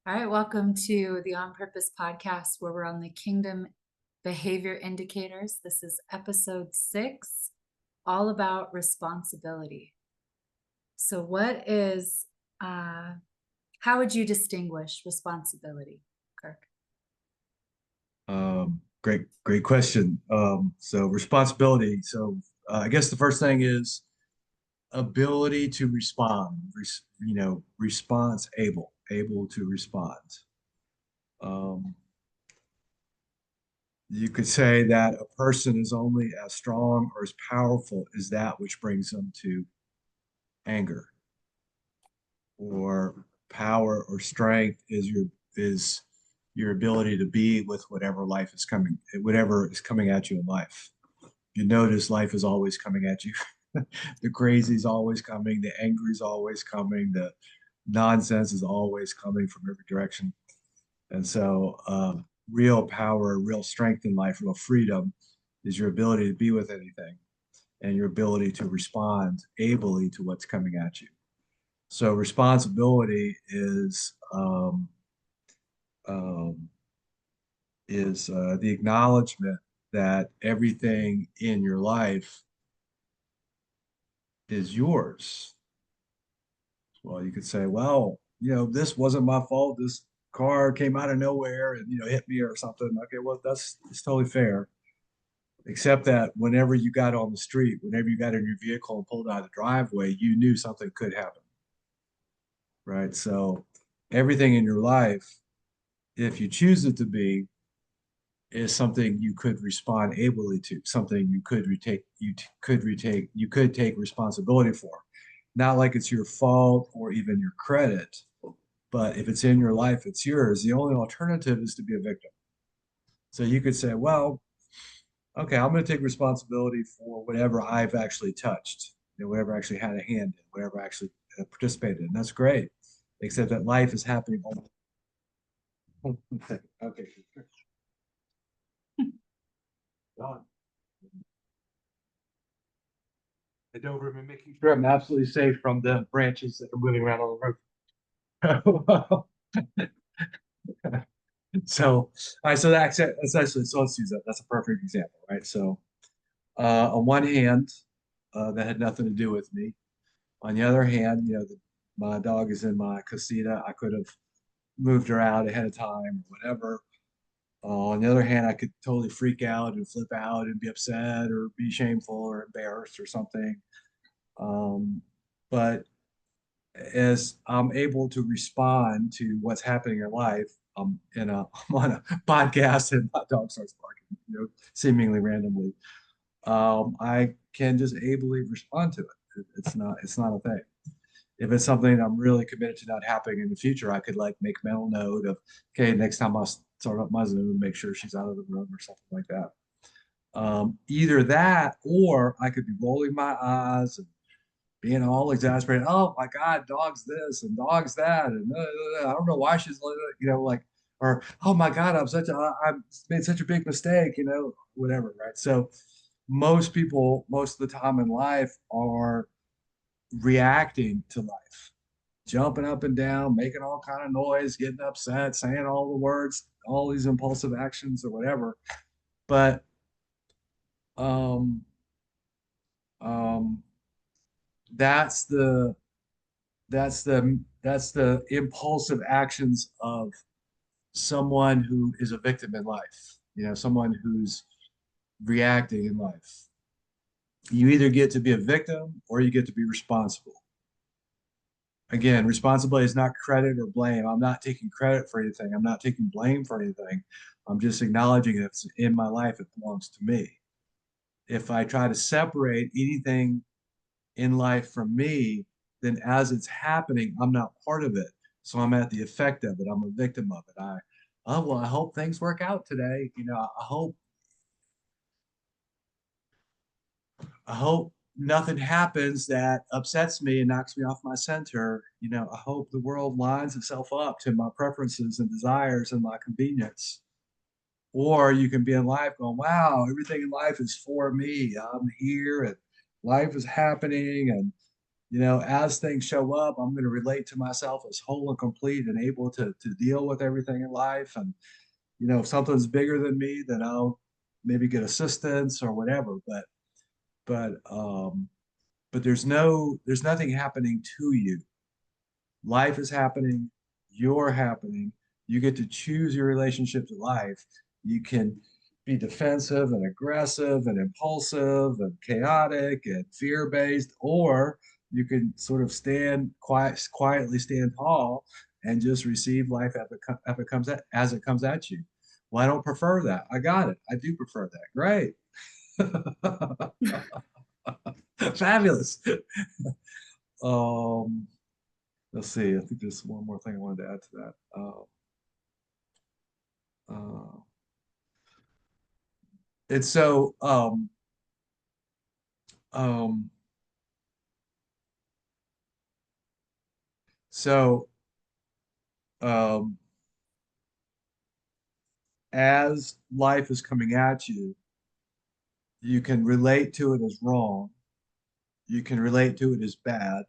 All right, welcome to the On Purpose podcast where we're on the Kingdom Behavior Indicators. This is episode 6, all about responsibility. So, how would you distinguish responsibility, Kirk? Great question. So responsibility. I guess the first thing is ability to respond. Response able to respond. Um, you could say that a person is only as strong or as powerful as that which brings them to anger, or power or strength is your ability to be with whatever is coming at you in life. You notice life is always coming at you. The crazy is always coming, the angry is always coming, the nonsense is always coming from every direction. And so, real power, real strength in life, real freedom is your ability to be with anything and your ability to respond ably to what's coming at you. So, responsibility um, is the acknowledgement that everything in your life is yours. Well, you could say, well, this wasn't my fault. This car came out of nowhere and, hit me or something. Okay, well, it's totally fair. Except that whenever you got on the street, whenever you got in your vehicle and pulled out of the driveway, you knew something could happen, right? So everything in your life, if you choose it to be, is something you could respond ably to, something you could take responsibility for. Not like it's your fault or even your credit, but if it's in your life, it's yours. The only alternative is to be a victim. So you could say, well, okay, I'm going to take responsibility for whatever I've actually touched, whatever I actually had a hand in, whatever I actually participated in. That's great, except that life is happening all. Okay, Don. The Doberman making sure I'm absolutely safe from the branches that are moving around on the roof. So, all right, so that's essentially, so let's use that. That's a perfect example, right? So, on one hand, that had nothing to do with me. On the other hand, my dog is in my casita. I could have moved her out ahead of time or whatever. On the other hand, I could totally freak out and flip out and be upset or be shameful or embarrassed or something. Um, but as I'm able to respond to what's happening in life, I'm on a podcast and my dog starts barking, seemingly randomly. I can just ably respond to it. It's not a thing. If it's something I'm really committed to not happening in the future, I could like make mental note of, okay, next time I'll start up my Zoom, make sure she's out of the room or something like that. Either that, or I could be rolling my eyes and being all exasperated. Oh my God, dog's this and dog's that, and I don't know why she's like, or oh my God, I've made such a big mistake, whatever, right? So most people, most of the time in life, are reacting to life, jumping up and down, making all kind of noise, getting upset, saying all the words, all these impulsive actions or whatever. But um, um, that's the that's the impulsive actions of someone who is a victim in life. Someone who's reacting in life. You either get to be a victim or you get to be responsible. Again, responsibility is not credit or blame. I'm not taking credit for anything. I'm not taking blame for anything. I'm just acknowledging if it's in my life, it belongs to me. If I try to separate anything in life from me, then as it's happening, I'm not part of it. So I'm at the effect of it. I'm a victim of it. Oh, well, I hope things work out today. I hope nothing happens that upsets me and knocks me off my center. I hope the world lines itself up to my preferences and desires and my convenience. Or you can be in life going, wow, everything in life is for me. I'm here and life is happening. And, as things show up, I'm going to relate to myself as whole and complete and able to deal with everything in life. And, if something's bigger than me, then I'll maybe get assistance or whatever. But, um, but there's nothing happening to you. Life is happening. You're happening. You get to choose your relationship to life. You can be defensive and aggressive and impulsive and chaotic and fear-based, or you can sort of quietly stand tall and just receive life as it comes at you. Well, I don't prefer that. I got it. I do prefer that. Great. Fabulous. Um, let's see. I think there's one more thing I wanted to add to that. Uh, it's so um, so um, as life is coming at you, you can relate to it as wrong. You can relate to it as bad.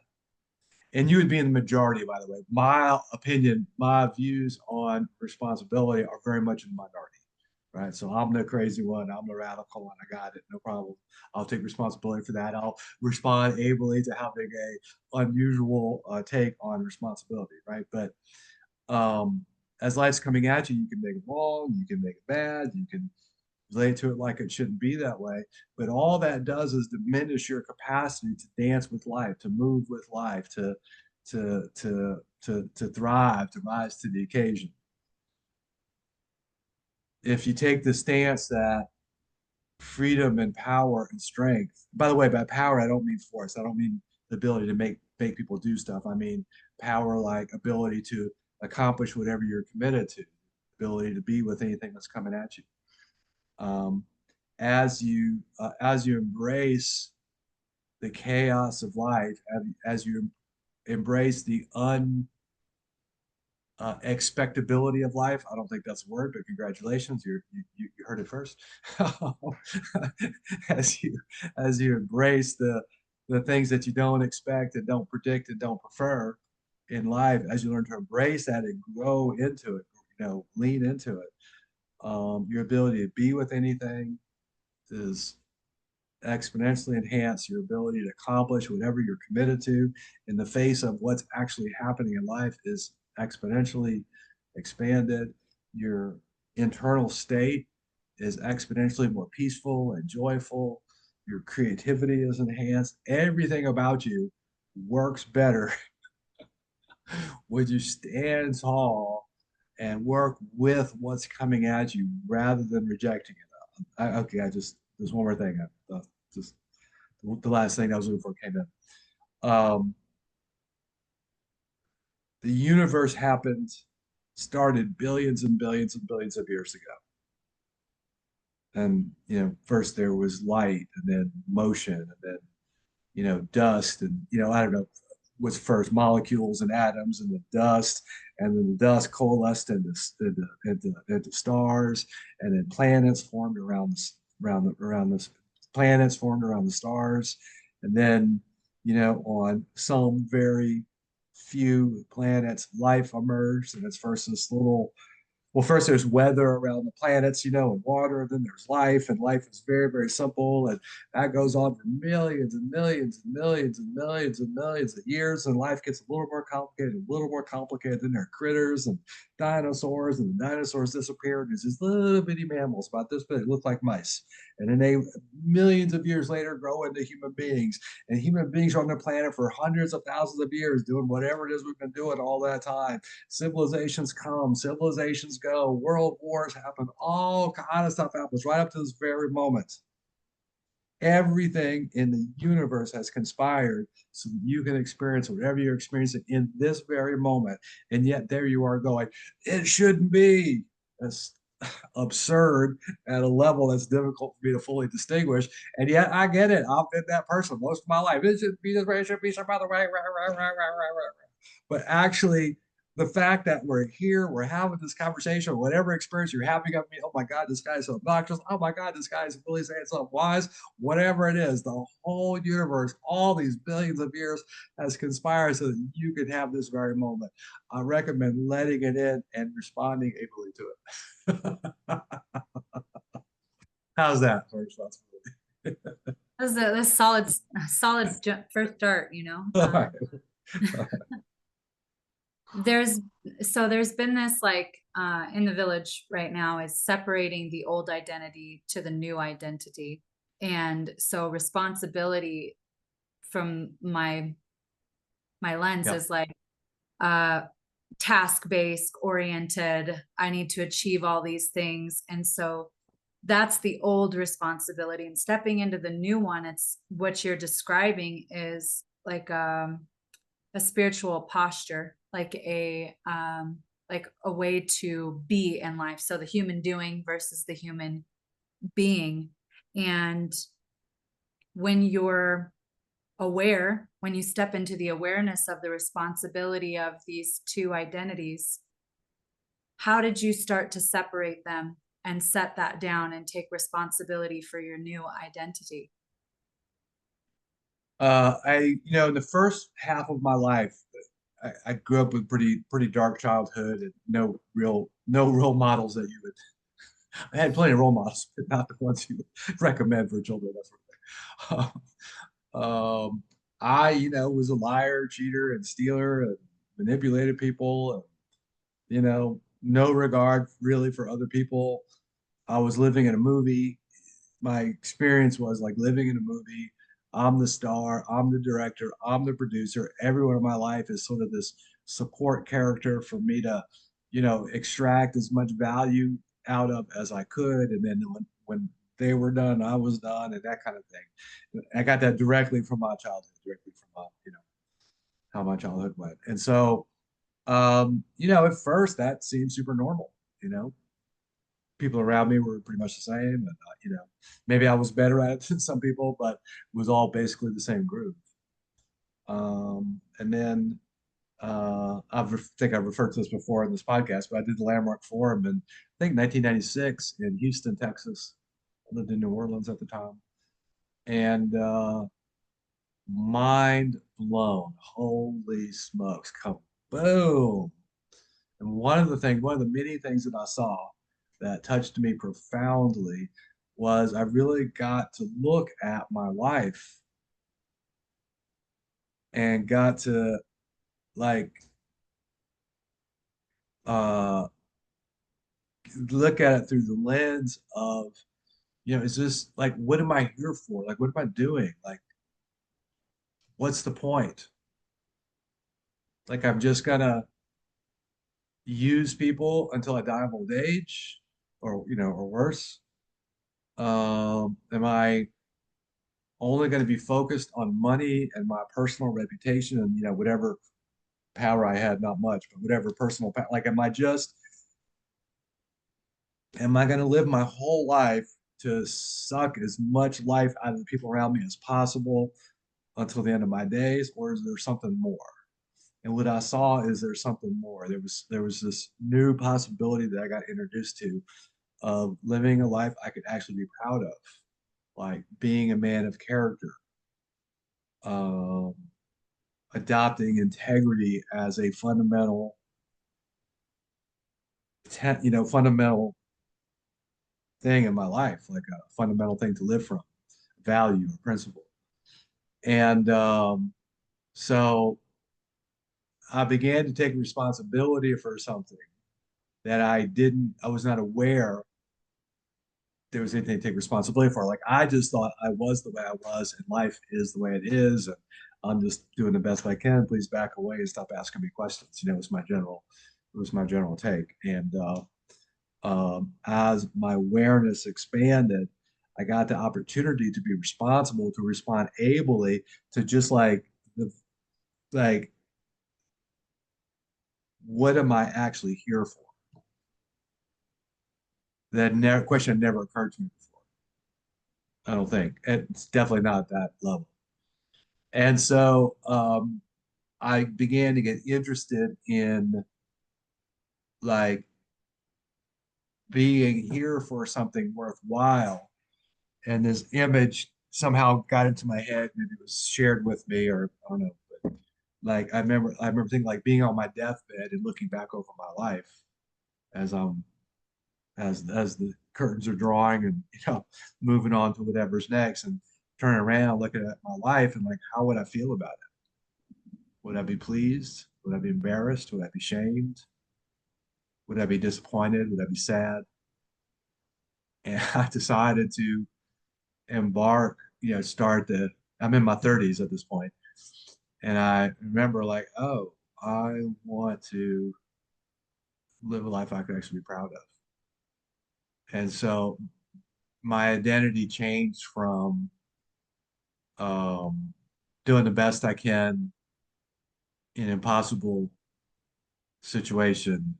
And you would be in the majority, by the way. My opinion, my views on responsibility are very much in the minority, right? So I'm the crazy one, I'm the radical one. I got it, no problem. I'll take responsibility for that. I'll respond ably to having a unusual take on responsibility, right? But um, as life's coming at you, you can make it wrong, you can make it bad, you can relate to it like it shouldn't be that way. But all that does is diminish your capacity to dance with life, to move with life, to thrive, to rise to the occasion. If you take the stance that freedom and power and strength, by the way, by power, I don't mean force. I don't mean the ability to make people do stuff. I mean power like ability to accomplish whatever you're committed to, ability to be with anything that's coming at you. Um, as you embrace the chaos of life, as you embrace the expectability of life. I don't think that's a word, but congratulations, you heard it first. as you as you embrace the things that you don't expect and don't predict and don't prefer in life, as you learn to embrace that and grow into it, lean into it, your ability to be with anything is exponentially enhanced. Your ability to accomplish whatever you're committed to in the face of what's actually happening in life is exponentially expanded. Your internal state is exponentially more peaceful and joyful. Your creativity is enhanced. Everything about you works better when you stand tall and work with what's coming at you rather than rejecting it. Okay, there's one more thing. Just the last thing I was looking for came in. The universe started billions and billions and billions of years ago. And, first there was light and then motion and then, dust and, I don't know what's first, molecules and atoms and the dust. And then the dust coalesced into stars, and then planets formed around this planets formed around the stars. And then, on some very few planets, life emerged, and it's first this little well, first there's weather around the planets, and water, then there's life, and life is very, very simple. And that goes on for millions and millions and millions and millions and millions of years. And life gets a little more complicated, a little more complicated. Then there are critters and dinosaurs, and the dinosaurs disappeared. There's these little bitty mammals about this big, look like mice. And then they, millions of years later, grow into human beings. And human beings are on the planet for hundreds of thousands of years doing whatever it is we've been doing all that time. Civilizations come, civilizations go, world wars happen, all kind of stuff happens right up to this very moment. Everything in the universe has conspired so that you can experience whatever you're experiencing in this very moment. And yet there you are going, it shouldn't be. That's absurd at a level that's difficult for me to fully distinguish. And yet I get it. I've been that person most of my life. It should be this way, it should be some other way. But actually, the fact that we're here, we're having this conversation, whatever experience you're having of me, oh my God, this guy's so obnoxious. Oh my God, this guy's really saying something wise. Whatever it is, the whole universe, all these billions of years has conspired so that you could have this very moment. I recommend letting it in and responding ably to it. How's that for responsibility? That's solid first start, you know. All right. There's there's been this like in the village right now is separating the old identity to the new identity. And so responsibility from my lens Yeah. is like uh task based oriented. I need to achieve all these things. And so that's the old responsibility, and stepping into the new one, it's what you're describing is like a spiritual posture, like a way to be in life. So the human doing versus the human being. And when you're aware, when you step into the awareness of the responsibility of these two identities, how did you start to separate them and set that down and take responsibility for your new identity? In the first half of my life, I grew up with pretty dark childhood and no role models that you would. I had plenty of role models, but not the ones you would recommend for children. That sort of thing. I, was a liar, cheater, and stealer, and manipulated people, and no regard really for other people. I was living in a movie. My experience was like living in a movie. I'm the star, I'm the director, I'm the producer. Everyone in my life is sort of this support character for me to, extract as much value out of as I could. And then when they were done, I was done, and that kind of thing. I got that directly from my childhood, directly from how my childhood went. And so, at first that seemed super normal. You know, people around me were pretty much the same, and maybe I was better at it than some people, but it was all basically the same group. And then think I've referred to this before in this podcast, but I did the Landmark Forum in I think 1996 in Houston, Texas. I lived in New Orleans at the time, and mind blown. Holy smokes! Boom! And one of the many things that I saw that touched me profoundly was I really got to look at my life and got to like uh look at it through the lens of, is this like what am I here for? Like what am I doing? Like what's the point? Like I'm just gonna use people until I die of old age or or worse. Am I only going to be focused on money and my personal reputation and whatever power I had, not much, but whatever personal power. Like, am I going to live my whole life to suck as much life out of the people around me as possible until the end of my days, or is there something more? And what I saw is there's something more. There was this new possibility that I got introduced to of living a life I could actually be proud of, like being a man of character, um, adopting integrity as a fundamental thing in my life, like a fundamental thing to live from, value or principle. And so I began to take responsibility for something that I was not aware there was anything to take responsibility for. Like I just thought I was the way I was, and life is the way it is, and I'm just doing the best I can. Please back away and stop asking me questions. It was my general take. And as my awareness expanded, I got the opportunity to be responsible, to respond ably to just like what am I actually here for? Question never occurred to me before. I don't think it's definitely not that level. And so I began to get interested in like being here for something worthwhile. And this image somehow got into my head. Maybe it was shared with me, or I don't know. But like I remember thinking like being on my deathbed and looking back over my life as as the curtains are drawing and moving on to whatever's next, and turning around looking at my life and like how would I feel about it? Would I be pleased? Would I be embarrassed? Would I be shamed? Would I be disappointed? Would I be sad? And I decided to embark, start the, I'm in my 30s at this point. And I remember like, oh, I want to live a life I could actually be proud of. And so my identity changed from um, doing the best I can in an impossible situation,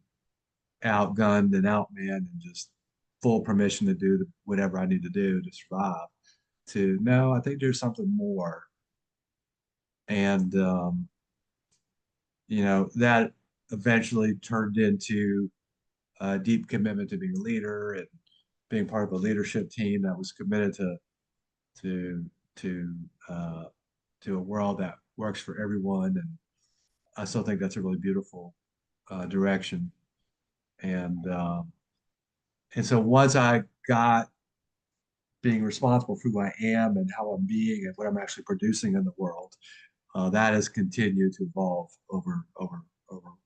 outgunned and outmanned, and just full permission to do whatever I need to do to survive. To no, I think there's something more, and that eventually turned into a deep commitment to being a leader and being part of a leadership team that was committed to to uh, to a world that works for everyone. And I still think that's a really beautiful direction. And so once I got being responsible for who I am and how I'm being and what I'm actually producing in the world, that has continued to evolve over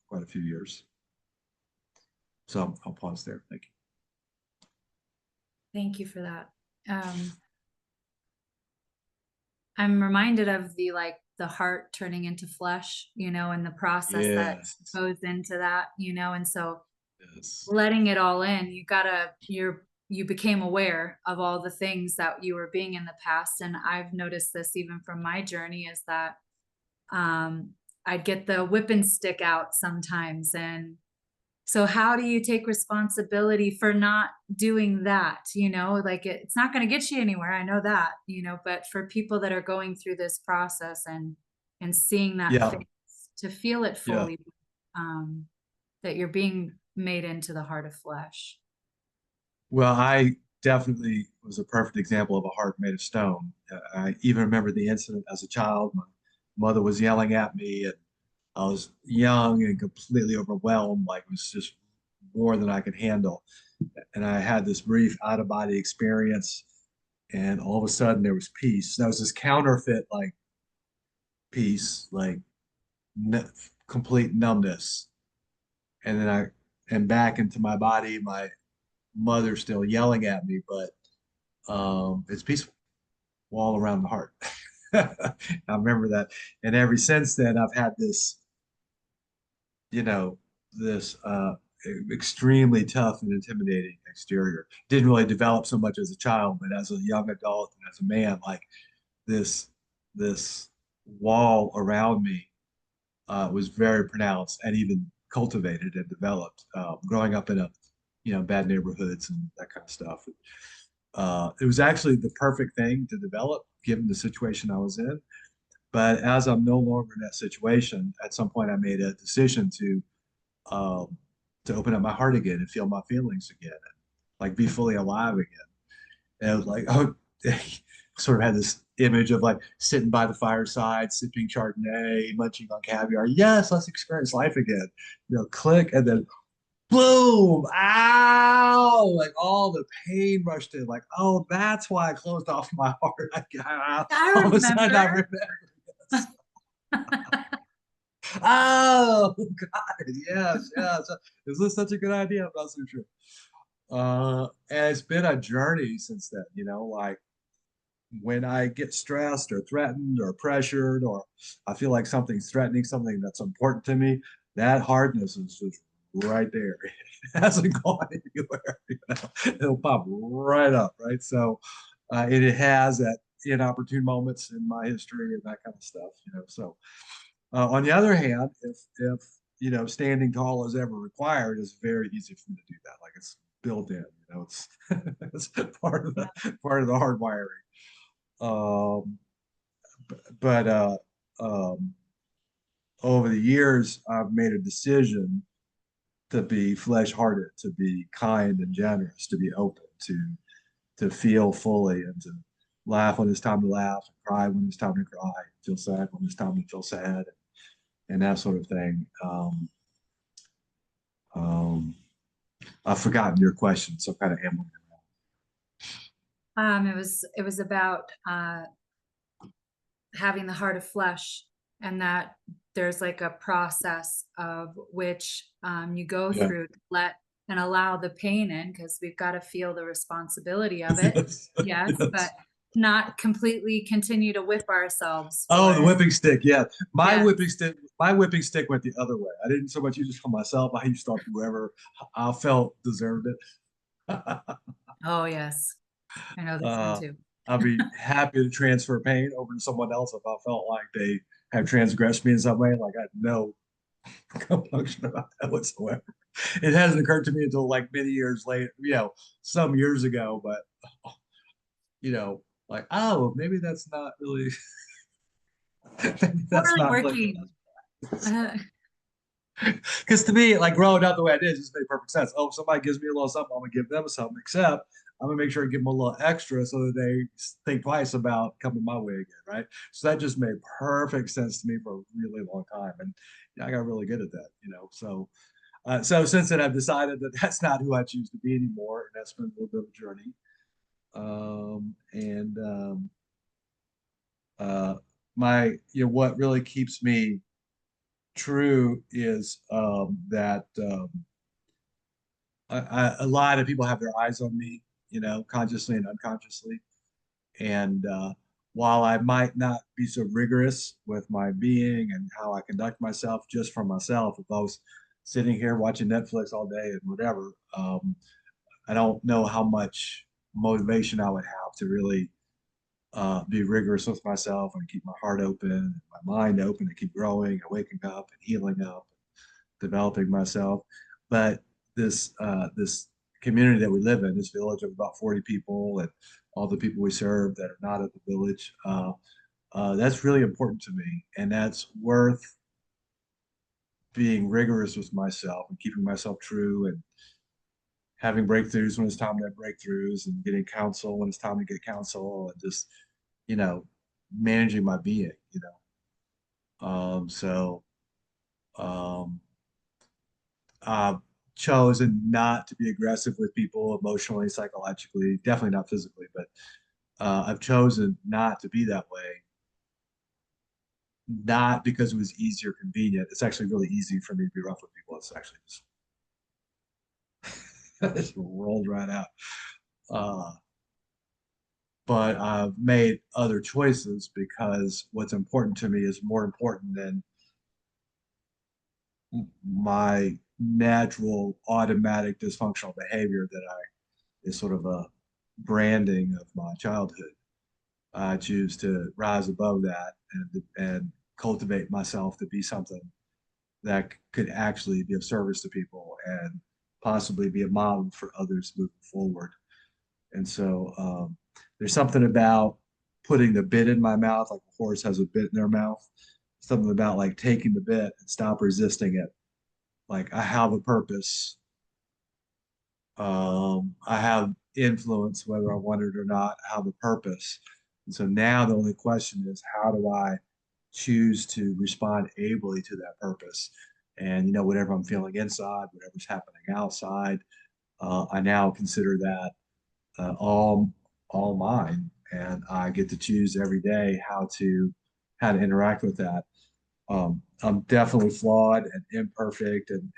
quite a few years. So I'll pause there. Thank you. Thank you for that. I'm reminded of the heart turning into flesh, and the process that Yes. goes into that, and so Yes. letting it all in, you became aware of all the things that you were being in the past. And I've noticed this even from my journey is that I'd get the whipping stick out sometimes. And so how do you take responsibility for not doing that? Like it's not going to get you anywhere. I know that, but for people that are going through this process and seeing that Yeah. face, to feel it Yeah. fully, um, that you're being made into the heart of flesh. Well, I definitely was a perfect example of a heart made of stone. I even remember the incident as a child. My mother was yelling at me, and I was young and completely overwhelmed, like it was just more than I could handle. And I had this brief out of body experience, and all of a sudden there was peace. That was this counterfeit, like peace, like complete numbness. And then and back into my body, my mother still yelling at me, but it's peaceful all around the heart. I remember that. And ever since then, I've had this, this extremely tough and intimidating exterior. Didn't really develop so much as a child, but as a young adult and as a man, like this, this wall around me was very pronounced and even cultivated and developed. Growing up in bad neighborhoods and that kind of stuff. It was actually the perfect thing to develop given the situation I was in. But as I'm no longer in that situation, at some point I made a decision um, to open up my heart again and feel my feelings again, and like be fully alive again. And it was like, oh, sort of had this image of like sitting by the fireside, sipping Chardonnay, munching on caviar. Yes, let's experience life again. Click, and then boom, ow, like all the pain rushed in, like, oh, that's why I closed off my heart. I All of a sudden I remember. remember this. Oh God, yes, yes. Is this such a good idea? I'm not so sure. And it's been a journey since then, like when I get stressed or threatened or pressured, or I feel like something's threatening, something that's important to me, that hardness is just right there. It hasn't gone anywhere. It'll pop right up, right? So it has at inopportune moments in my history and that kind of stuff, So on the other hand, if standing tall is ever required, it's very easy for me to do that. Like it's built in, it's it's part of the hardwiring. Um, but um, over the years, I've made a decision to be flesh-hearted, to be kind and generous, to be open, to feel fully, and to laugh when it's time to laugh, and cry when it's time to cry, feel sad when it's time to feel sad, and that sort of thing. Um, I've forgotten your question, so I'm kind of ambling It was about having the heart of flesh, and that there's like a process of which you go around. through to let and allow the pain in, because we've got to feel the responsibility of Yeah. it. Yes. Yes, Yes. but not completely continue to whip ourselves Oh, the for whipping stick. Yeah. yes. My whipping stick went the other way. I didn't so much use it for myself. I used to talk to whoever I felt deserved it. Oh yes, I know this one uh, too. I'd be happy to transfer pain over to someone else if I felt like they have transgressed me in some way. Like I had no compunction about that whatsoever. It hasn't occurred to me until like many years later, some years ago, but like, oh, maybe that's not really, maybe that's Totally not really the working. best. Because to me, like growing up the way I did, it just made perfect sense. Oh, if somebody gives me a little something, I'm gonna give them something. Except I'm gonna make sure I give them a little extra so that they think twice about coming my way again, right? So that just made perfect sense to me for a really long time, and I got really good at that, so since then, I've decided that that's not who I choose to be anymore, and that's been a little bit of a journey. And uh, what really keeps me true is that. A lot of people have their eyes on me, consciously and unconsciously. And while I might not be so rigorous with my being and how I conduct myself just for myself, if I was sitting here watching Netflix all day and whatever, I don't know how much motivation I would have to really be rigorous with myself and keep my heart open, and my mind open, and keep growing and waking up and healing up, developing myself. But this community that we live in, this village of about 40 people, and all the people we serve that are not at the village, that's really important to me, and that's worth being rigorous with myself and keeping myself true, and having breakthroughs when it's time to have breakthroughs, and getting counsel when it's time to get counsel, and just you know managing my being. So um, I've chosen not to be aggressive with people emotionally, psychologically, definitely not physically, but I've chosen not to be that way, not because it was easy or convenient. It's actually really easy for me to be rough with people. It's actually just, it's rolled right out. Uh, but I've made other choices because what's important to me is more important than my natural automatic dysfunctional behavior that I is sort of a branding of my childhood. I choose to rise above that and cultivate myself to be something that could actually be of service to people and possibly be a model for others moving forward. And so there's something about putting the bit in my mouth, like a horse has a bit in their mouth. Something about like taking the bit and stop resisting it. Like I have a purpose. I have influence, whether I want it or not. I have a purpose. And so now the only question is, how do I choose to respond ably to that purpose? And, whatever I'm feeling inside, whatever's happening outside, I now consider that all mine. And I get to choose every day how to interact with that. I'm definitely flawed and imperfect, and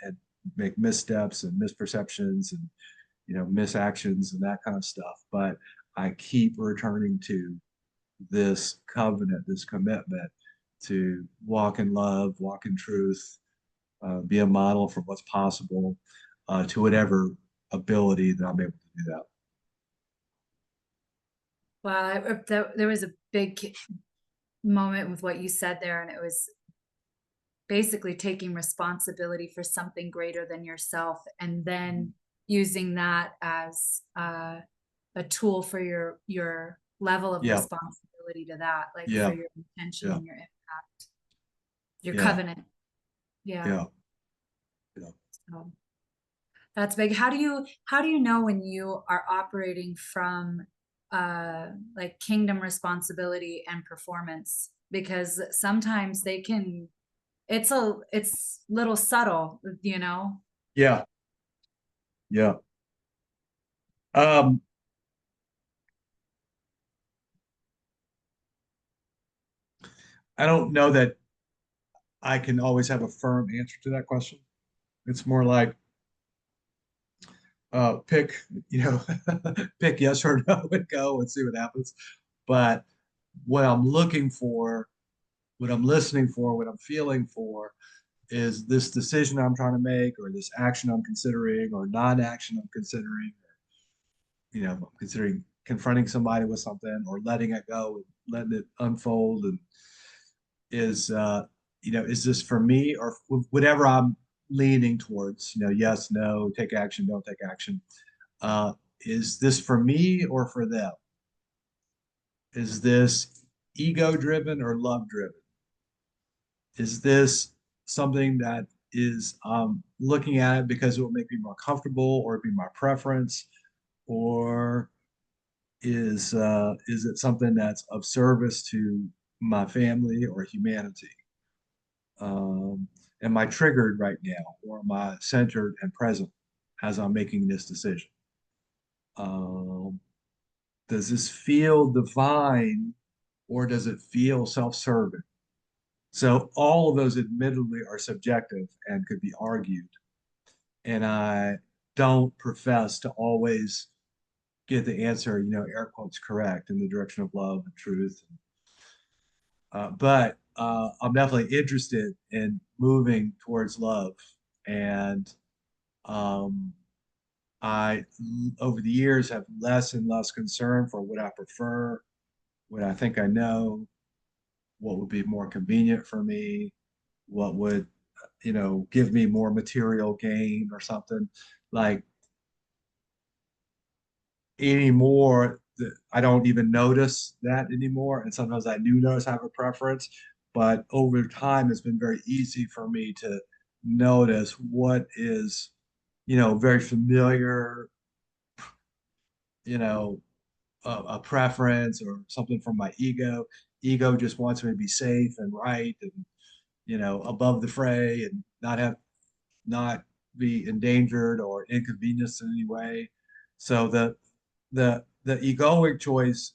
make missteps and misperceptions and misactions and that kind of stuff. But I keep returning to this covenant, this commitment to walk in love, walk in truth, be a model for what's possible, to whatever ability that I'm able to do that. Well, there was a big moment with what you said there, and it was basically taking responsibility for something greater than yourself, and then using that as a tool for your level of Yeah, responsibility to that, like for yeah, your intention yeah, and your impact, your yeah, covenant. Yeah. yeah, yeah. So. That's big. How do you know when you are operating from like kingdom responsibility and performance? Because sometimes they can it's little subtle, you know? Yeah, yeah. Um, I don't know that I can always have a firm answer to that question. It's more like pick, pick yes or no and go and see what happens. But what I'm looking for, what I'm listening for, what I'm feeling for is this decision I'm trying to make, or this action I'm considering, or non-action I'm considering, I'm considering confronting somebody with something or letting it go and letting it unfold. And is, is this for me, or whatever I'm leaning towards, yes, no, take action, don't take action. Uh, is this for me or for them? Is this ego driven or love driven? Is this something that is looking at it because it will make me more comfortable, or be my preference, or is it something that's of service to my family or humanity? Um, am I triggered right now, or am I centered and present as I'm making this decision? Um, does this feel divine, or does it feel self-serving? So all of those admittedly are subjective and could be argued. And I don't profess to always get the answer, air quotes, correct in the direction of love and truth. But I'm definitely interested in moving towards love. And um, I, over the years, have less and less concern for what I prefer, what I think I know, what would be more convenient for me, what would, give me more material gain or something. Like, anymore, I don't even notice that anymore. And sometimes I do notice I have a preference, but over time, it's been very easy for me to notice what is, very familiar, you know, a preference or something from my ego. Ego just wants me to be safe and right and, above the fray, and not be endangered or inconvenienced in any way. So the egoic choice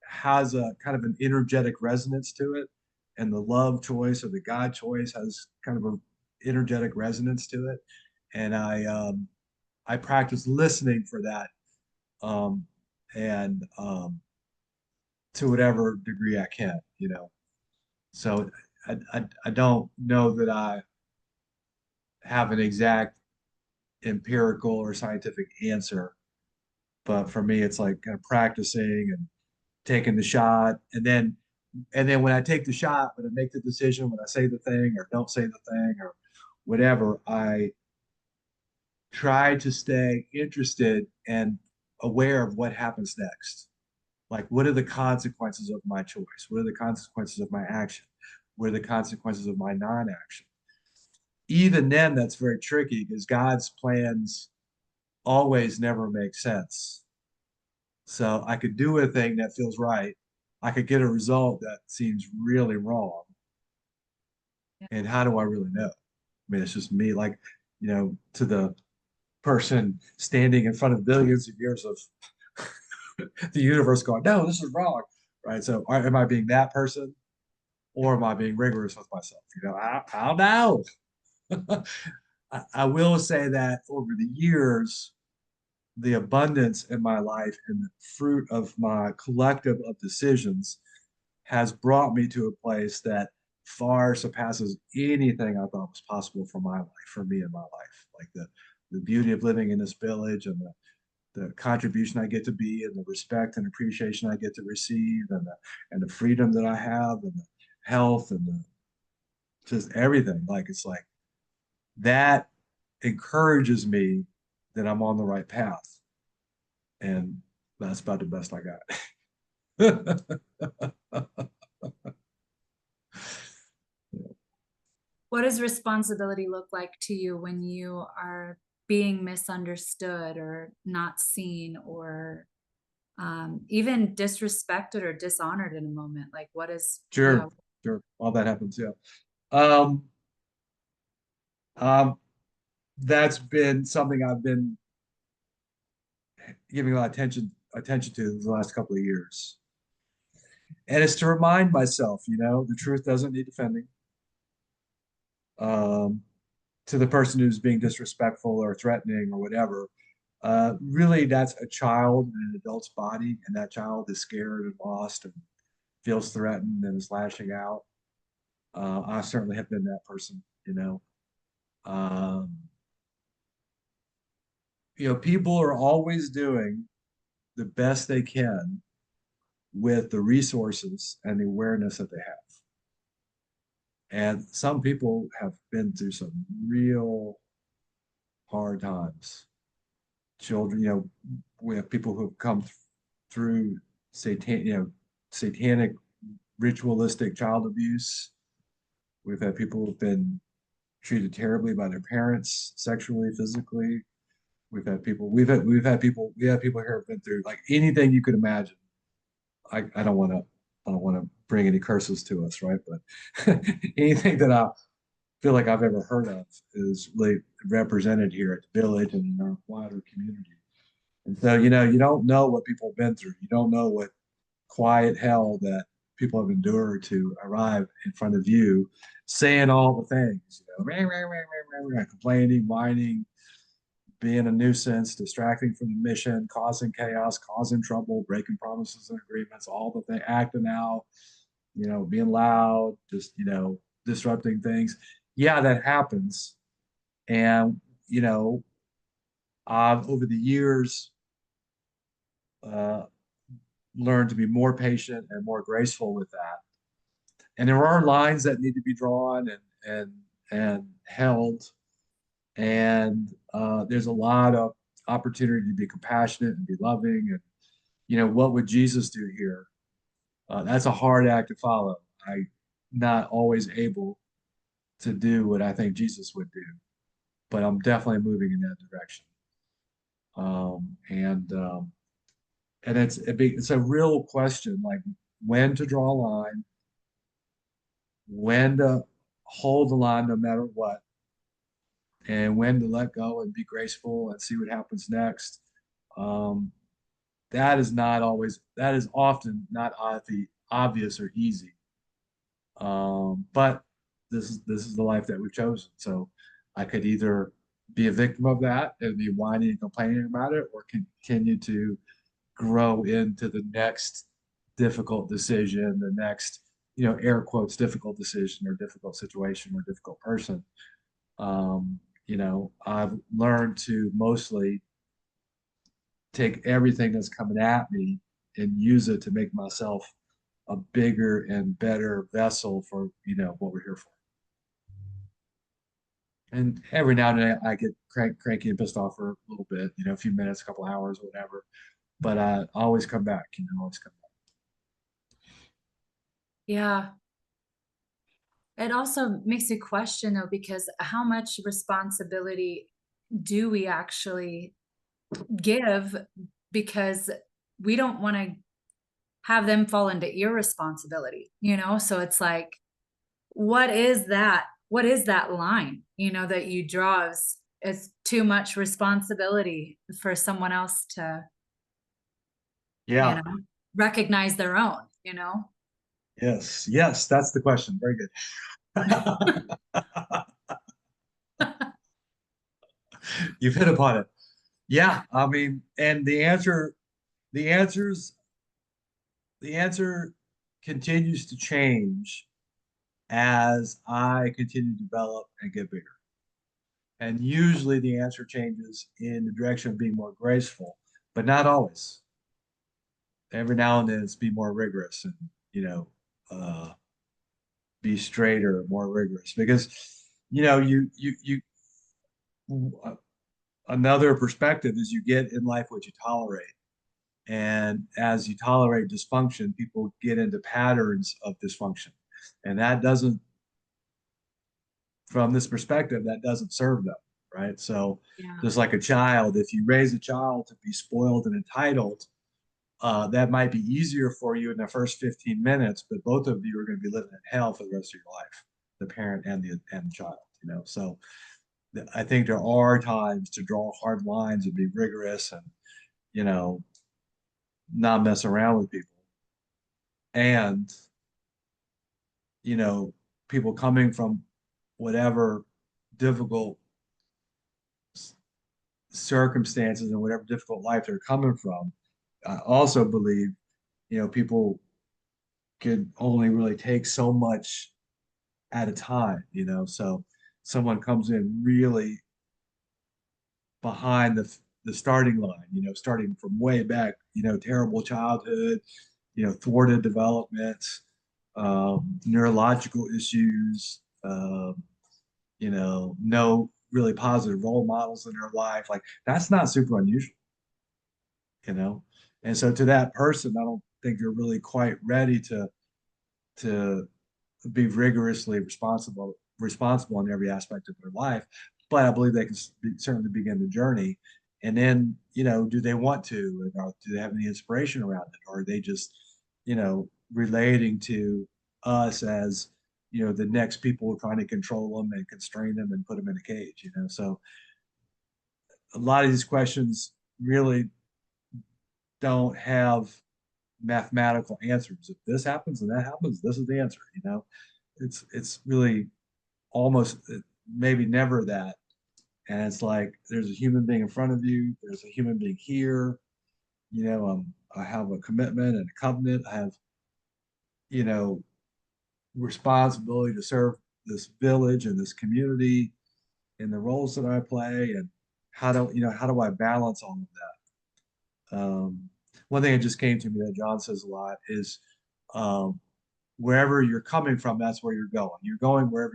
has a kind of an energetic resonance to it, and the love choice or the God choice has kind of an energetic resonance to it. And I practice listening for that, um, and to whatever degree I can. So I don't know that I have an exact empirical or scientific answer, but for me, it's like kind of practicing and taking the shot, and then when I take the shot, when I make the decision, when I say the thing or don't say the thing or whatever, I try to stay interested and aware of what happens next. Like, what are the consequences of my choice? What are the consequences of my action? What are the consequences of my non-action? Even then, that's very tricky because God's plans always never make sense. So I could do a thing that feels right. I could get a result that seems really wrong. And how do I really know? I mean, it's just me, like, to the person standing in front of billions of years of the universe going, no, this is wrong. Right. So am I being that person, or am I being rigorous with myself? I don't know. I will say that over the years, the abundance in my life and the fruit of my collective of decisions has brought me to a place that far surpasses anything I thought was possible for my life, for me in my life. Like the beauty of living in this village, and the contribution I get to be, and the respect and appreciation I get to receive, and the freedom that I have, and the health, and the just everything. Like, it's like that encourages me that I'm on the right path. And that's about the best I got. What does responsibility look like to you when you are being misunderstood or not seen or even disrespected or dishonored in a moment. Like, what is, yeah, Sure, sure. All that happens, yeah. Um, um, that's been something I've been giving a lot of attention to the last couple of years. And it's to remind myself, the truth doesn't need defending. Um, to the person who's being disrespectful or threatening or whatever, really that's a child in an adult's body, and that child is scared and lost and feels threatened and is lashing out. I certainly have been that person. Um, people are always doing the best they can with the resources and the awareness that they have. And some people have been through some real hard times. Children, we have people who have come through satanic ritualistic child abuse. We've had people who've been treated terribly by their parents, sexually, physically. We have people here who've been through like anything you could imagine. I don't want to bring any curses to us, right? But anything that I feel like I've ever heard of is really represented here at the village and in our wider community. And so, you don't know what people have been through. You don't know what quiet hell that people have endured to arrive in front of you, saying all the things, rah, rah, rah, rah, rah, rah, complaining, whining, being a nuisance, distracting from the mission, causing chaos, causing trouble, breaking promises and agreements, all the things, acting out, being loud, just, disrupting things. Yeah, that happens. And, I've over the years uh, learned to be more patient and more graceful with that. And there are lines that need to be drawn and held. And there's a lot of opportunity to be compassionate and be loving. And what would Jesus do here? That's a hard act to follow. I'm not always able to do what I think Jesus would do, but I'm definitely moving in that direction. Um, and um, and it's a real question, like when to draw a line, when to hold the line no matter what, and when to let go and be graceful and see what happens next. Um, that is often not obvious or easy. But this is the life that we've chosen. So I could either be a victim of that and be whining and complaining about it, or continue to grow into the next difficult decision, the next, air quotes, difficult decision or difficult situation or difficult person. I've learned to mostly take everything that's coming at me and use it to make myself a bigger and better vessel for, what we're here for. And every now and then I get cranky and pissed off for a little bit, a few minutes, a couple hours, whatever. But I always come back, always come back. yeah. It also makes you question though, because how much responsibility do we actually give? Because we don't want to have them fall into irresponsibility, So it's like, what is that line, that you draw as too much responsibility for someone else to, you Yeah. know, recognize their own, Yes. Yes. That's the question. Very good. You've hit upon it. Yeah. I mean, and the answers, the answer continues to change as I continue to develop and get bigger. And usually the answer changes in the direction of being more graceful, but not always. Every now and then it's be more rigorous and, uh, be straighter, more rigorous because, you another perspective is you get in life what you tolerate. And as you tolerate dysfunction, people get into patterns of dysfunction. And that doesn't, from this perspective, that doesn't serve them, right? So Yeah. just like a child, if you raise a child to be spoiled and entitled, that might be easier for you in the first 15 minutes, but both of you are going to be living in hell for the rest of your life, the parent and the child, you know. So I think there are times to draw hard lines and be rigorous and, you know, not mess around with people. And, you know, people coming from whatever difficult circumstances and whatever difficult life they're coming from, I also believe, you know, people can only really take so much at a time, you know. So someone comes in really behind the starting line, you know, starting from way back, you know, terrible childhood, you know, thwarted development, neurological issues, you know, no really positive role models in their life. Like that's not super unusual, you know. And so to that person, I don't think they're really quite ready to be rigorously responsible in every aspect of their life. But I believe they can certainly begin the journey. And then, you know, do they want to, or do they have any inspiration around it, or are they just, you know, relating to us as, you know, the next people trying to control them and constrain them and put them in a cage, you know? So a lot of these questions really don't have mathematical answers. If this happens and that happens, this is the answer, you know? It's really almost maybe never that. And it's like there's a human being in front of you, there's a human being here, you know, I have a commitment and a covenant. I have, you know, responsibility to serve this village and this community and the roles that I play, and how do I balance all of that? One thing that just came to me that John says a lot is um, wherever you're coming from, that's where you're going. You're going wherever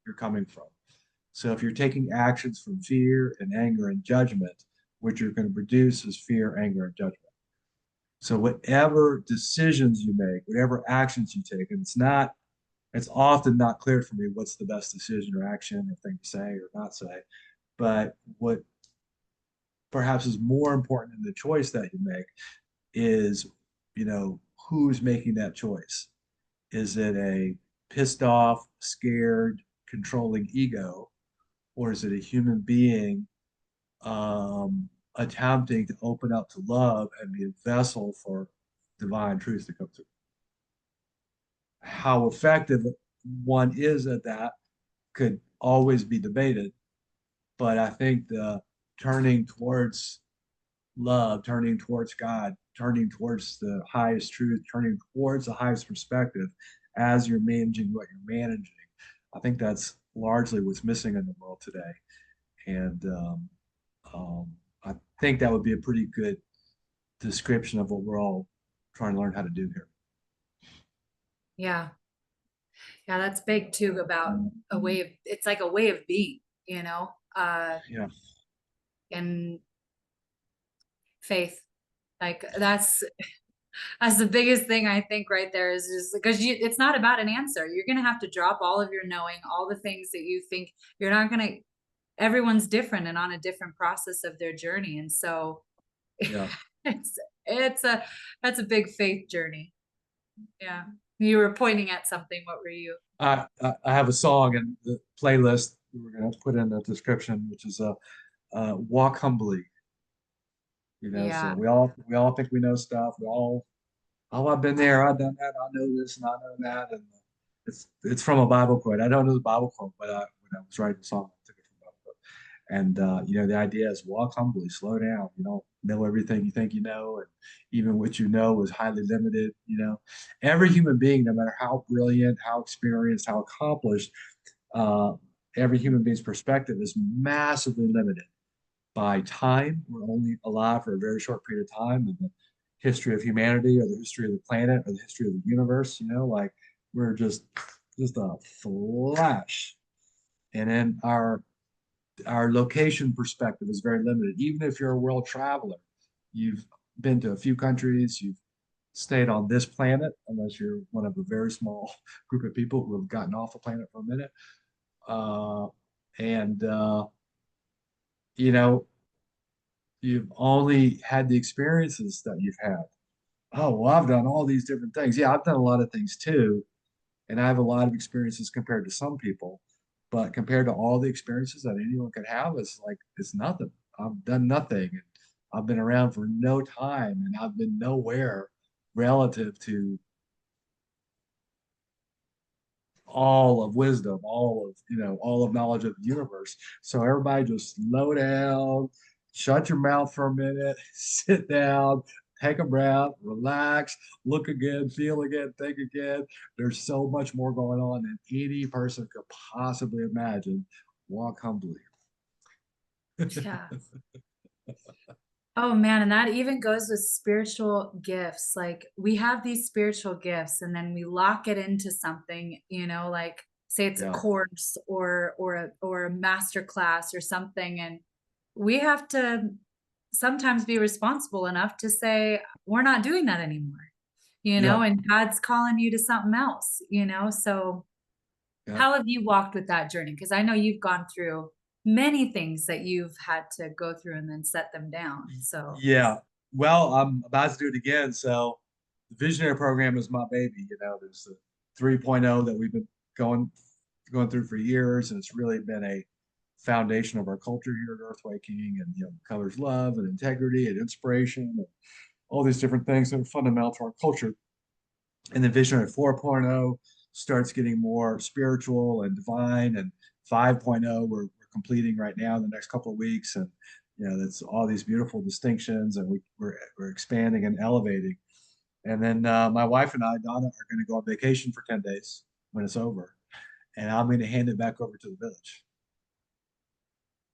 you're coming from. So if you're taking actions from fear and anger and judgment, what you're going to produce is fear, anger, and judgment. So whatever decisions you make, whatever actions you take, and it's often not clear for me what's the best decision or action or thing to say or not say. But what perhaps is more important in the choice that you make is, you know, who's making that choice. Is it a pissed off, scared, controlling ego, or is it a human being attempting to open up to love and be a vessel for divine truth to come through? How effective one is at that could always be debated, but I think the turning towards love, turning towards God, turning towards the highest truth, turning towards the highest perspective as you're managing what you're managing, I think that's largely what's missing in the world today. And I think that would be a pretty good description of what we're all trying to learn how to do here. Yeah. Yeah, that's big too about a way of, it's like a way of being, you know, Yeah. and faith. Like that's the biggest thing I think right there is just because it's not about an answer. You're gonna have to drop all of your knowing, all the things that you think you're not gonna, everyone's different and on a different process of their journey. And so Yeah. it's it's a that's a big faith journey. Yeah. You were pointing at something. What were you? I have a song in the playlist we're going to put in the description, which is Walk Humbly. You know, so Yeah. we all think we know stuff. We all, oh, I've been there, I've done that, I know this and I know that, and it's from a Bible quote. I don't know the Bible quote, but when I was writing the song, I took it from a Bible quote. And you know, the idea is walk humbly, slow down. You don't know everything you think you know, and even what you know is highly limited. You know, every human being, no matter how brilliant, how experienced, how accomplished, uh, every human being's perspective is massively limited by time. We're only alive for a very short period of time in the history of humanity or the history of the planet or the history of the universe, you know, like we're just a flash. And then our location perspective is very limited. Even if you're a world traveler, you've been to a few countries, you've stayed on this planet, unless you're one of a very small group of people who have gotten off the planet for a minute. And you know, you've only had the experiences that you've had. Oh, well, I've done all these different things. Yeah, I've done a lot of things too, and I have a lot of experiences compared to some people. But compared to all the experiences that anyone could have, it's nothing. I've done nothing. And I've been around for no time, and I've been nowhere relative to all of wisdom, all of knowledge of the universe. So everybody just slow down, shut your mouth for a minute, sit down, take a breath, relax, look again, feel again, think again. There's so much more going on than any person could possibly imagine. Walk humbly. Yeah. Oh man, and that even goes with spiritual gifts. Like we have these spiritual gifts and then we lock it into something, like say it's a Yeah, course or a master class or something, and we have to sometimes be responsible enough to say we're not doing that anymore. yeah, And God's calling you to something else. So yeah. how have you walked with that journey? Because I know you've gone through many things that you've had to go through and then set them down. So Yeah. Well, I'm about to do it again. So the visionary program is my baby. There's the 3.0 that we've been going through for years, and it's really been a foundation of our culture here at Earthwaking, and covers love and integrity and inspiration and all these different things that are fundamental to our culture. And then Visionary 4.0 starts getting more spiritual and divine, and 5.0 we're completing right now in the next couple of weeks, and that's all these beautiful distinctions, and we're expanding and elevating. And then my wife and I, Donna, are going to go on vacation for 10 days when it's over, and I'm going to hand it back over to the village.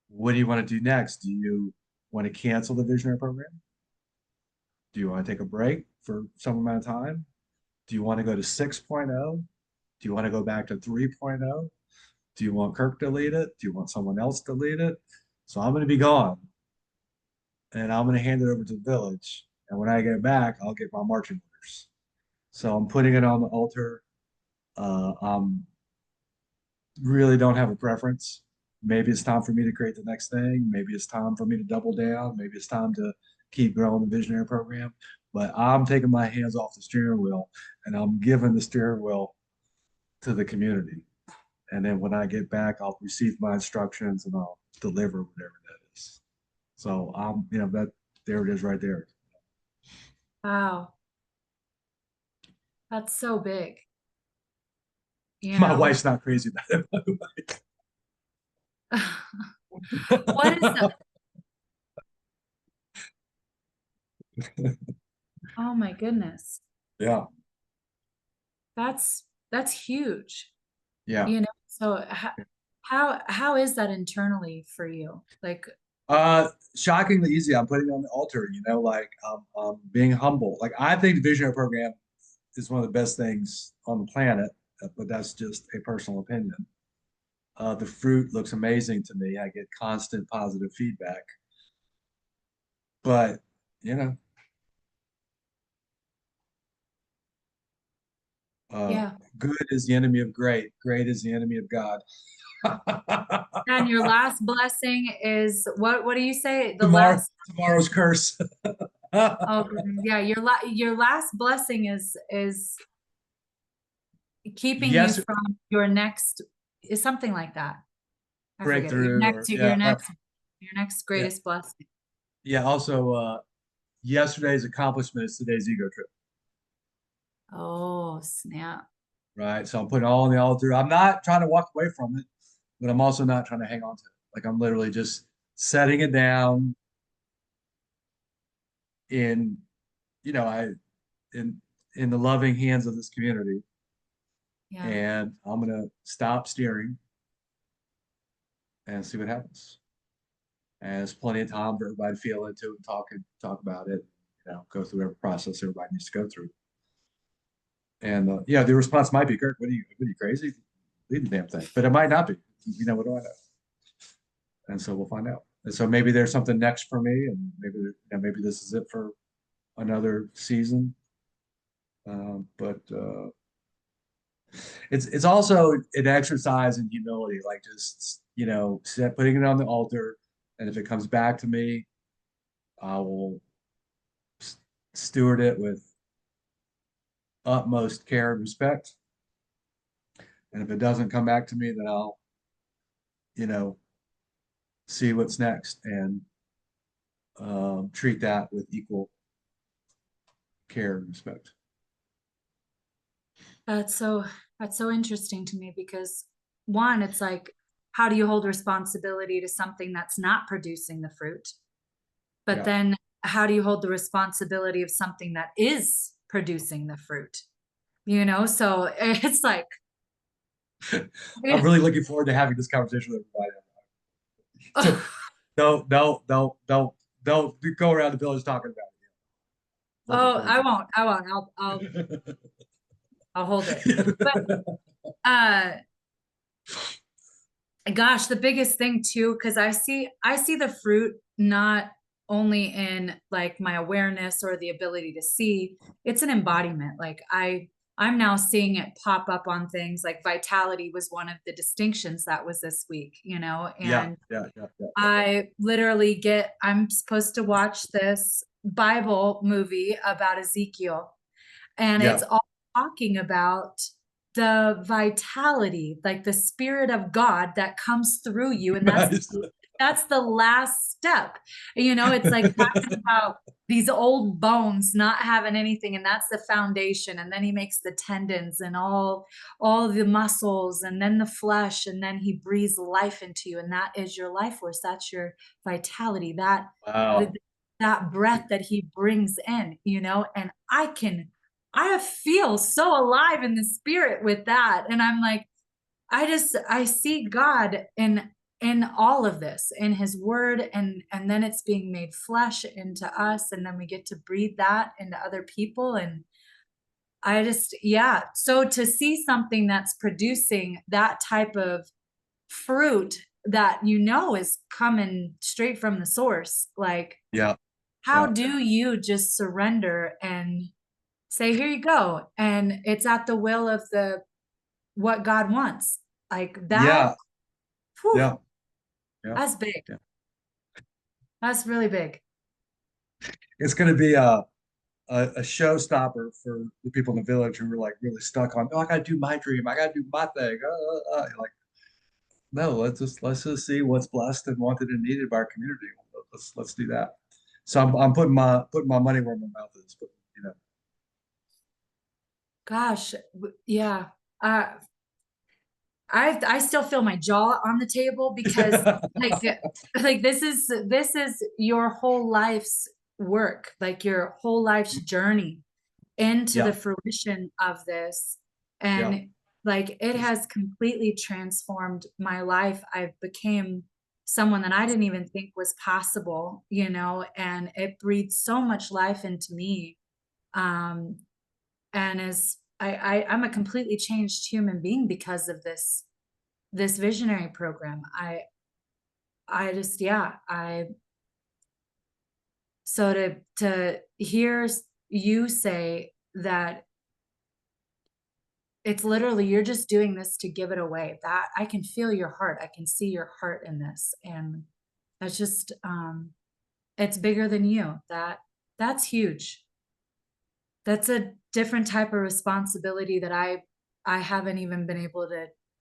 What do you want to do next? Do you want to cancel the visionary program? Do you want to take a break for some amount of time? Do you want to go to 6.0? Do you want to go back to 3.0? Do you want Kirk to lead it? Do you want someone else to lead it? So I'm going to be gone, and I'm going to hand it over to the village. And when I get back, I'll get my marching orders. So I'm putting it on the altar. I'm really don't have a preference. Maybe it's time for me to create the next thing. Maybe it's time for me to double down. Maybe it's time to keep growing the visionary program. But I'm taking my hands off the steering wheel, and I'm giving the steering wheel to the community. And then when I get back, I'll receive my instructions and I'll deliver whatever that is. So that there it is right there. wow, that's so big, you My know. wife's not crazy about it, by the What is that? way. Oh my goodness. Yeah, That's huge, yeah. So how is that internally for you? Like, Shockingly easy. I'm putting it on the altar, like being humble. Like I think the visionary program is one of the best things on the planet, but that's just a personal opinion. The fruit looks amazing to me. I get constant positive feedback, but you know, uh, yeah. good is the enemy of great. Great is the enemy of God. And your last blessing is what do you say? The Tomorrow, last tomorrow's curse. Oh yeah, your last blessing is keeping you Yes, from your next is something like that. I forget it. Your breakthrough, next or yeah, your next yeah, greatest blessing. yeah. Also, yesterday's accomplishment is today's ego trip, Oh, snap. right? So I'm putting it all on the altar. I'm not trying to walk away from it, but I'm also not trying to hang on to it. Like I'm literally just setting it down in, I in in the loving hands of this community, Yeah. and I'm gonna stop steering and see what happens. And there's plenty of time for everybody to feel into it and talk about it, go through every process everybody needs to go through. And yeah, the response might be, Kirk, what are you crazy? Leave the damn thing. But it might not be. What do I know? And so we'll find out. And so maybe there's something next for me, and maybe this is it for another season. But it's also an exercise in humility, like just putting it on the altar, And if it comes back to me, I will steward it with utmost care and respect. And if it doesn't come back to me, then I'll, you know, see what's next and treat that with equal care and respect. That's so that's so interesting to me because one, it's like, how do you hold responsibility to something that's not producing the fruit? But Yeah. then how do you hold the responsibility of something that is producing the fruit? You know, so it's like I'm really looking forward to having this conversation with everybody. So don't go around the village talking about it. Looking oh, forward to I won't. it. I'll hold it. But uh gosh, the biggest thing too, because I see the fruit not only in like my awareness or the ability to see, it's an embodiment. Like I'm now seeing it pop up on things like vitality was one of the distinctions that was this week, you know, Yeah, and yeah, yeah, yeah. I literally I'm supposed to watch this Bible movie about Ezekiel, and Yeah. it's all talking about the vitality, like the spirit of God that comes through you. And Nice. that's the last step. You know, it's like talking about these old bones not having anything, and that's the foundation. And then he makes the tendons and all the muscles, and then the flesh, and then he breathes life into you, and that is your life force. That's your vitality. Wow. That breath that he brings in, you know, and I feel so alive in the spirit with that. And I'm like, I see God in all of this, in his word, and then it's being made flesh into us, and then we get to breathe that into other people. And I just, yeah. So to see something that's producing that type of fruit that you know is coming straight from the source, like Yeah, how yeah, do you just surrender and say, here you go? And it's at the will of the what God wants. Like that, yeah, whew, yeah, yeah, that's big. yeah. That's really big. It's going to be a showstopper for the people in the village who were like really stuck on, oh, I got to do my dream. I got to do my thing. Like, no, let's just see what's blessed and wanted and needed by our community. Let's do that. So I'm putting my money where my mouth is, but you know. Gosh, yeah. Uh, I still feel my jaw on the table because like like this is your whole life's work, like your whole life's journey into the Yeah, fruition of this. yeah, And like it has completely transformed my life. I became someone that I didn't even think was possible, you know, and it breathed so much life into me. Um, and as I'm a completely changed human being because of this visionary program. I just, yeah, so to hear you say that it's literally you're just doing this to give it away, that I can feel your heart, I can see your heart in this, and that's just it's bigger than you. That's huge. That's a different type of responsibility that I haven't even been able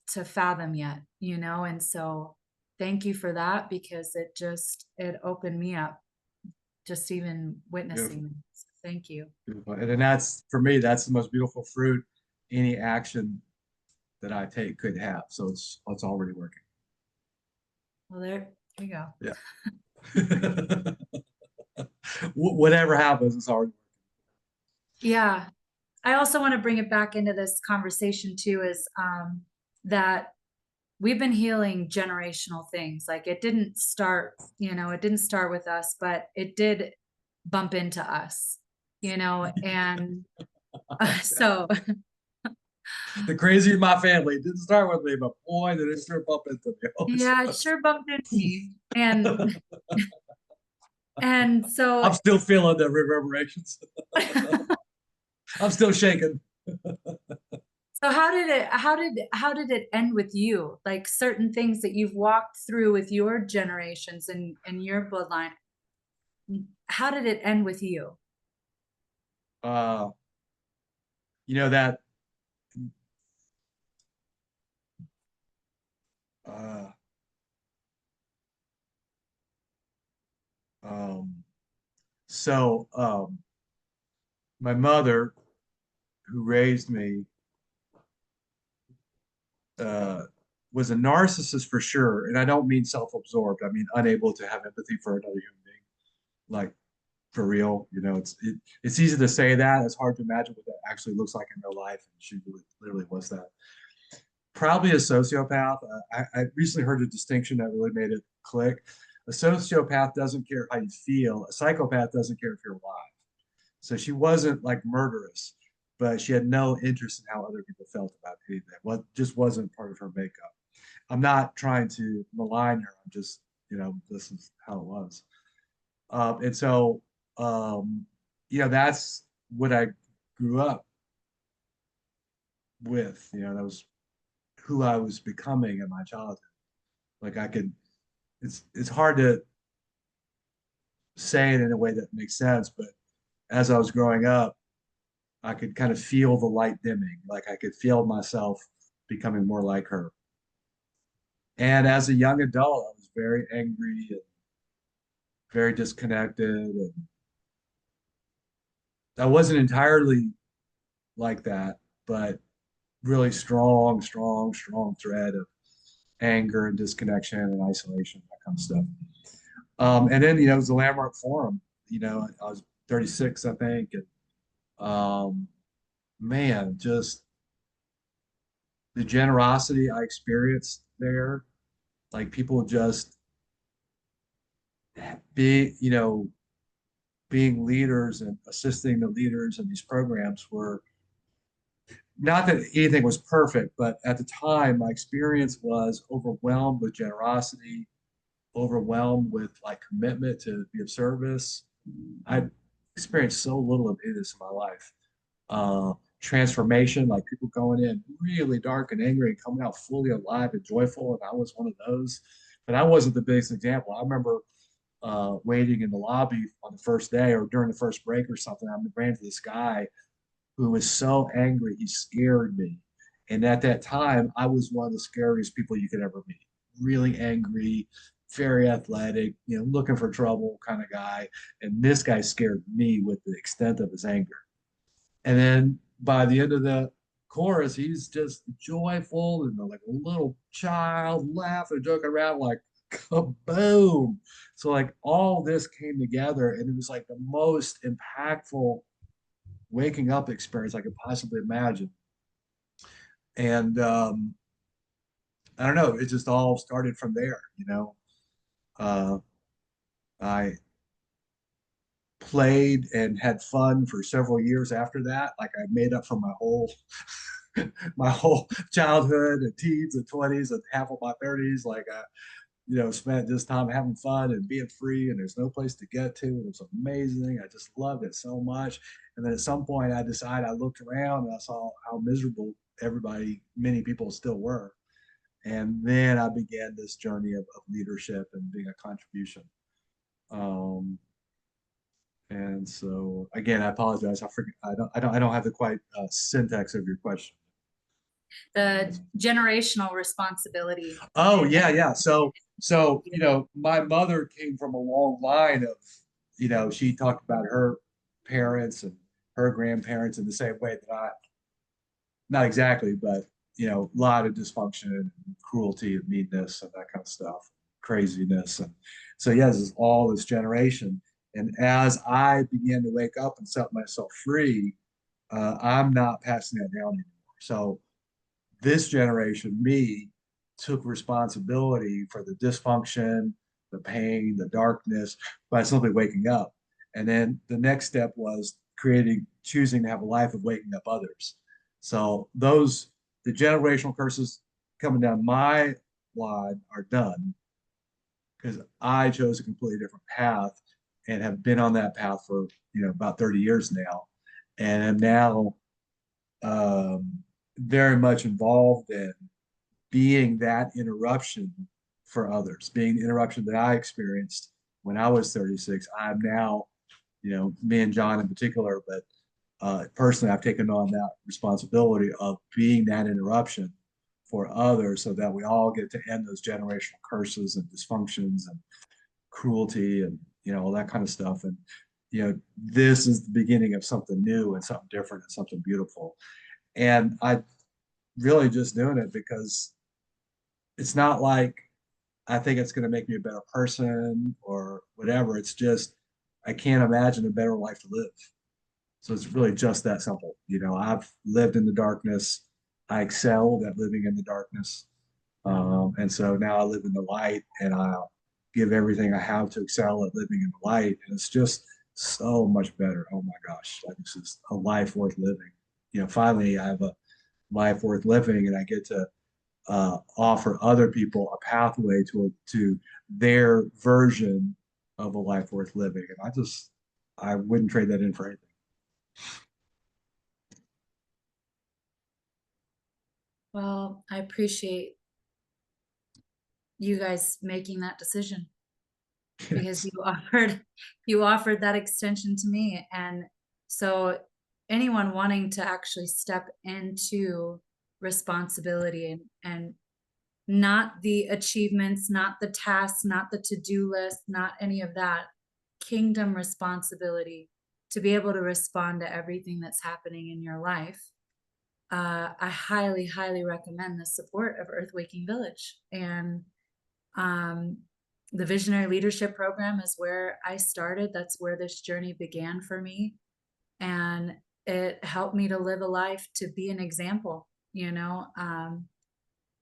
to fathom yet, you know. And so thank you for that, because it opened me up just even beautiful, witnessing this. So thank you. beautiful. And then that's for me, that's the most beautiful fruit any action that I take could have. So it's already working. Well, there you go. Yeah. Whatever happens, it's already Yeah. I also want to bring it back into this conversation too, is that we've been healing generational things. Like it didn't start, you know, it didn't start with us, but it did bump into us, you know, and so the crazy in my family. It didn't start with me, but boy, did it sure bump into yeah, it me. sure bumped into me. And so I'm still feeling the reverberations. I'm still shaking. So how did it end with you? Like certain things that you've walked through with your generations and your bloodline. How did it end with you? Uh, you know that uh, um, so my mother, who raised me, uh, was a narcissist for sure, and I don't mean self-absorbed. I mean unable to have empathy for another human being, like for real. You know, it's easy to say that. It's hard to imagine what that actually looks like in real life. And she really, literally was that. Probably a sociopath. I recently heard a distinction that really made it click. A sociopath doesn't care how you feel. A psychopath doesn't care if you're alive. So she wasn't like murderous, but she had no interest in how other people felt about anything. What just wasn't part of her makeup. I'm not trying to malign her. I'm just, this is how it was. And so, um, that's what I grew up with. That was who I was becoming in my childhood. Like I could, it's hard to say it in a way that makes sense, but as I was growing up, I could kind of feel the light dimming. Like I could feel myself becoming more like her. And as a young adult, I was very angry and very disconnected. And I wasn't entirely like that, but really strong, strong, strong thread of anger and disconnection and isolation, that kind of stuff. And then, it was the Landmark Forum. I was 36, I think. And man, just the generosity I experienced there, like people just being leaders and assisting the leaders in these programs were not that anything was perfect, but at the time, my experience was overwhelmed with generosity, overwhelmed with like commitment to be of service. I experienced so little of this in my life. Transformation, like people going in really dark and angry and coming out fully alive and joyful, and I was one of those. But I wasn't the biggest example. I remember waiting in the lobby on the first day or during the first break or something. I ran to this guy who was so angry he scared me. And at that time, I was one of the scariest people you could ever meet. Really angry, very athletic, looking for trouble kind of guy. And this guy scared me with the extent of his anger. And then by the end of the chorus, he's just joyful and like a little child laughing, joking around like kaboom. So like all this came together and it was like the most impactful waking up experience I could possibly imagine. And I don't know, it just all started from there. Uh, I played and had fun for several years after that. Like I made up for my whole my whole childhood and teens and 20s and half of my 30s. Like I, spent this time having fun and being free and there's no place to get to. It was amazing. I just loved it so much. And then at some point I looked around and I saw how miserable many people still were. And then I began this journey of leadership and being a contribution. Um, and so again, I apologize. I forget. I don't have the quite syntax of your question. The generational responsibility. Oh yeah, yeah. So my mother came from a long line of, she talked about her parents and her grandparents in the same way that not exactly, but a lot of dysfunction and cruelty and meanness and that kind of stuff, craziness. And so yes, it's all this generation. And as I began to wake up and set myself free, I'm not passing that down anymore. So this generation, me, took responsibility for the dysfunction, the pain, the darkness by simply waking up. And then the next step was choosing to have a life of waking up others. So the generational curses coming down my line are done because I chose a completely different path and have been on that path for, about 30 years now. And am now um, very much involved in being that interruption for others, being the interruption that I experienced when I was 36. I'm now, me and John in particular, but personally, I've taken on that responsibility of being that interruption for others so that we all get to end those generational curses and dysfunctions and cruelty and, all that kind of stuff. And, this is the beginning of something new and something different and something beautiful. And I really just doing it because it's not like I think it's going to make me a better person or whatever. It's just, I can't imagine a better life to live. So it's really just that simple. I've lived in the darkness. I excelled at living in the darkness. And so now I live in the light and I'll give everything I have to excel at living in the light. And it's just so much better. Oh my gosh. Like this is a life worth living. Finally I have a life worth living and I get to offer other people a pathway to their version of a life worth living. And I wouldn't trade that in for anything. Well, I appreciate you guys making that decision because Yes. you offered that extension to me. And so anyone wanting to actually step into responsibility and not the achievements, not the tasks, not the to-do list, not any of that, kingdom responsibility to be able to respond to everything that's happening in your life. I highly, highly recommend the support of Earth Waking Village. And um, the Visionary Leadership Program is where I started. That's where this journey began for me. And it helped me to live a life to be an example,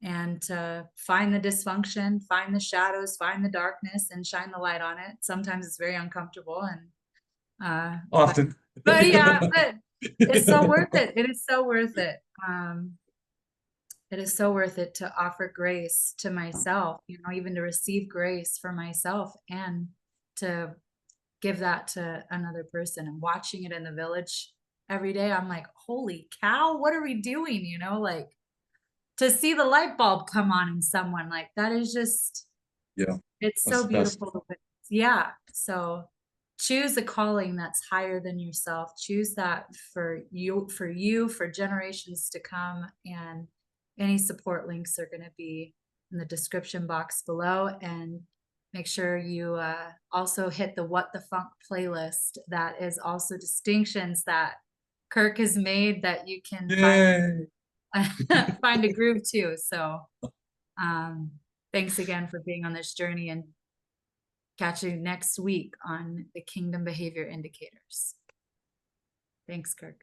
and to find the dysfunction, find the shadows, find the darkness, and shine the light on it. Sometimes it's very uncomfortable, and but Often. yeah, but it's so worth it. It is so worth it. It is so worth it to offer grace to myself, even to receive grace for myself and to give that to another person. And watching it in the village every day, I'm like, holy cow, what are we doing? Like to see the light bulb come on in someone, like that is just, Yeah, it's that's so the best. beautiful to witness. Yeah. So choose a calling that's higher than yourself. Choose that for generations to come. And any support links are going to be in the description box below. And make sure you also hit the What the Funk playlist. That is also distinctions that Kirk has made that you can Yay. find a groove too. So thanks again for being on this journey, and catch you next week on the Kingdom Behavior Indicators. Thanks, Kirk.